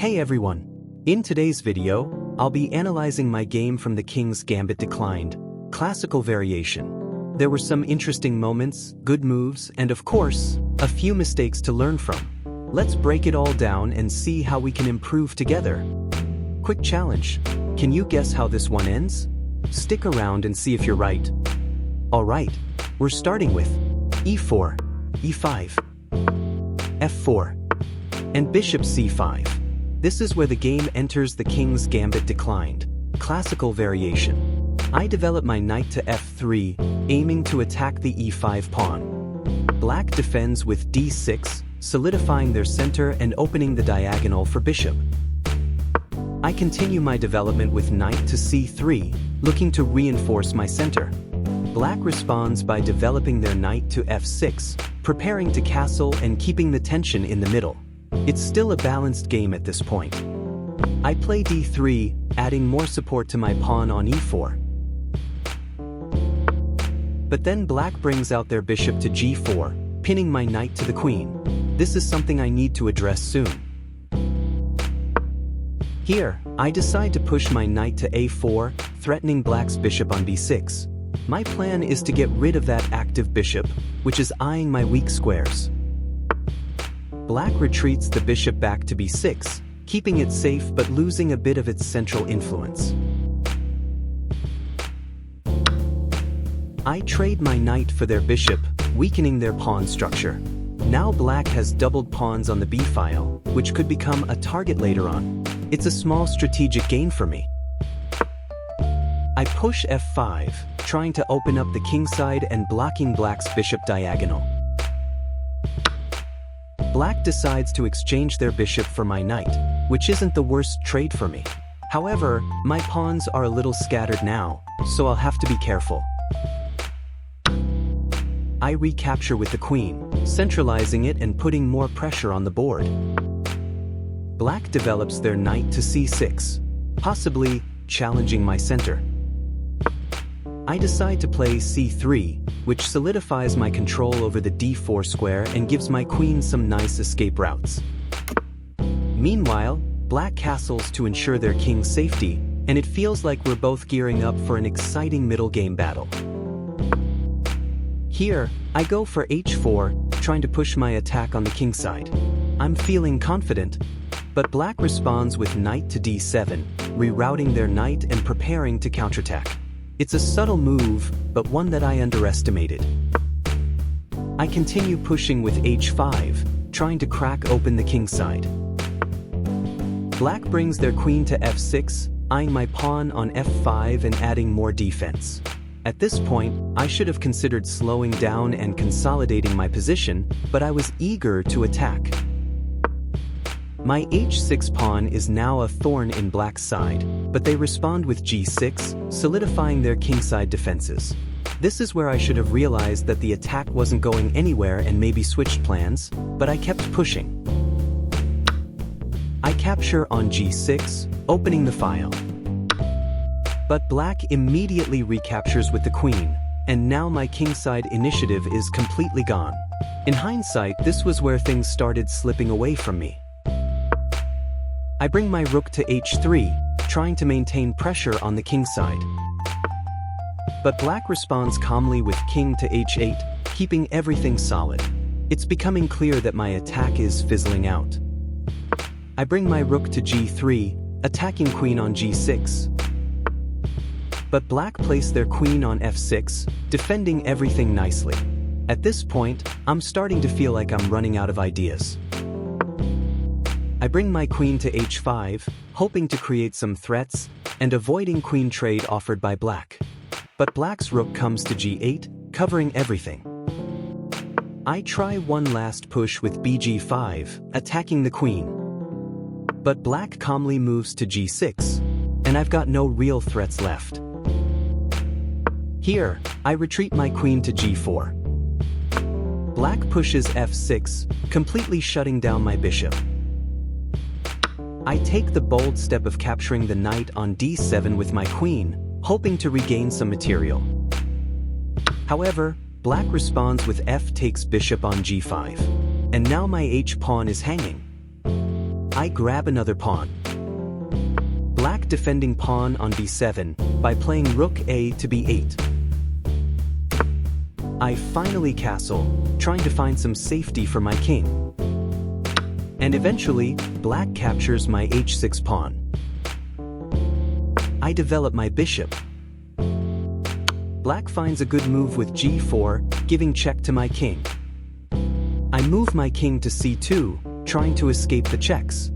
Hey everyone! In today's video, I'll be analyzing my game from the King's Gambit Declined, classical variation. There were some interesting moments, good moves, and of course, a few mistakes to learn from. Let's break it all down and see how we can improve together. Quick challenge. Can you guess how this one ends? Stick around and see if you're right. Alright, we're starting with e4, e5, f4, and bishop c5. This is where the game enters the King's Gambit Declined, classical variation. I develop my knight to f3, aiming to attack the e5 pawn. Black defends with d6, solidifying their center and opening the diagonal for bishop. I continue my development with knight to c3, looking to reinforce my center. Black responds by developing their knight to f6, preparing to castle and keeping the tension in the middle. It's still a balanced game at this point. I play d3, adding more support to my pawn on e4. But then black brings out their bishop to g4, pinning my knight to the queen. This is something I need to address soon. Here, I decide to push my knight to a4, threatening black's bishop on b6. My plan is to get rid of that active bishop, which is eyeing my weak squares. Black retreats the bishop back to b6, keeping it safe but losing a bit of its central influence. I trade my knight for their bishop, weakening their pawn structure. Now black has doubled pawns on the b file, which could become a target later on. It's a small strategic gain for me. I push f5, trying to open up the kingside and blocking black's bishop diagonal. Black decides to exchange their bishop for my knight, which isn't the worst trade for me. However, my pawns are a little scattered now, so I'll have to be careful. I recapture with the queen, centralizing it and putting more pressure on the board. Black develops their knight to c6, possibly challenging my center. I decide to play c3, which solidifies my control over the d4 square and gives my queen some nice escape routes. Meanwhile, black castles to ensure their king's safety, and it feels like we're both gearing up for an exciting middle game battle. Here, I go for h4, trying to push my attack on the kingside. I'm feeling confident, but black responds with knight to d7, rerouting their knight and preparing to counterattack. It's a subtle move, but one that I underestimated. I continue pushing with h5, trying to crack open the kingside. Black brings their queen to f6, eyeing my pawn on f5 and adding more defense. At this point, I should have considered slowing down and consolidating my position, but I was eager to attack. My h6 pawn is now a thorn in black's side, but they respond with g6, solidifying their kingside defenses. This is where I should have realized that the attack wasn't going anywhere and maybe switched plans, but I kept pushing. I capture on g6, opening the file. But black immediately recaptures with the queen, and now my kingside initiative is completely gone. In hindsight, this was where things started slipping away from me. I bring my rook to h3, trying to maintain pressure on the kingside. But black responds calmly with king to h8, keeping everything solid. It's becoming clear that my attack is fizzling out. I bring my rook to g3, attacking queen on g6. But black place their queen on f6, defending everything nicely. At this point, I'm starting to feel like I'm running out of ideas. I bring my queen to h5, hoping to create some threats, and avoiding queen trade offered by black. But black's rook comes to g8, covering everything. I try one last push with bg5, attacking the queen. But black calmly moves to g6, and I've got no real threats left. Here, I retreat my queen to g4. Black pushes f6, completely shutting down my bishop. I take the bold step of capturing the knight on d7 with my queen, hoping to regain some material. However, black responds with f takes bishop on g5, and now my h-pawn is hanging. I I grab another pawn. Black defending pawn on b7 by playing rook a to b8. I finally castle, trying to find some safety for my king. And eventually, black captures my h6 pawn. I develop my bishop. Black finds a good move with g4, giving check to my king. I move my king to c2, trying to escape the checks.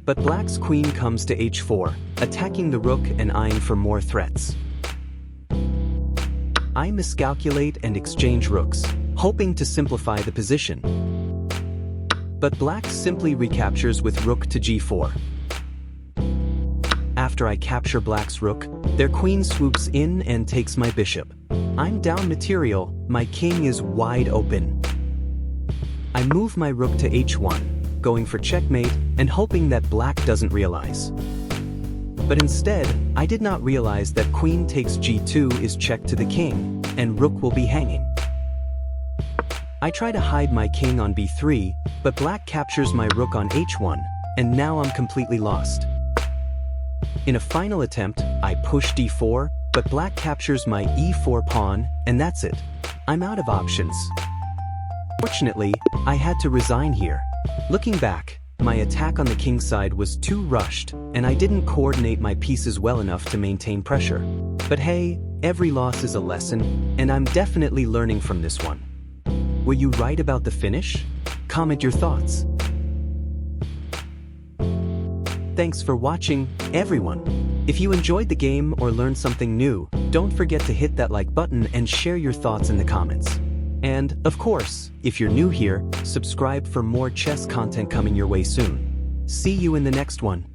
But black's queen comes to h4, attacking the rook and eyeing for more threats. I miscalculate and exchange rooks, hoping to simplify the position. But black simply recaptures with rook to g4. After I capture black's rook, their queen swoops in and takes my bishop. I'm down material, my king is wide open. I move my rook to h1, going for checkmate and hoping that black doesn't realize. But instead, I did not realize that queen takes g2 is check to the king, and rook will be hanging. I try to hide my king on b3, but black captures my rook on h1, and now I'm completely lost. In a final attempt, I push d4, but black captures my e4 pawn, and that's it. I'm out of options. Fortunately, I had to resign here. Looking back, my attack on the king side was too rushed, and I didn't coordinate my pieces well enough to maintain pressure. But hey, every loss is a lesson, and I'm definitely learning from this one. Were you right about the finish? Comment your thoughts. Thanks for watching, everyone. If you enjoyed the game or learned something new, don't forget to hit that like button and share your thoughts in the comments. And, of course, if you're new here, subscribe for more chess content coming your way soon. See you in the next one.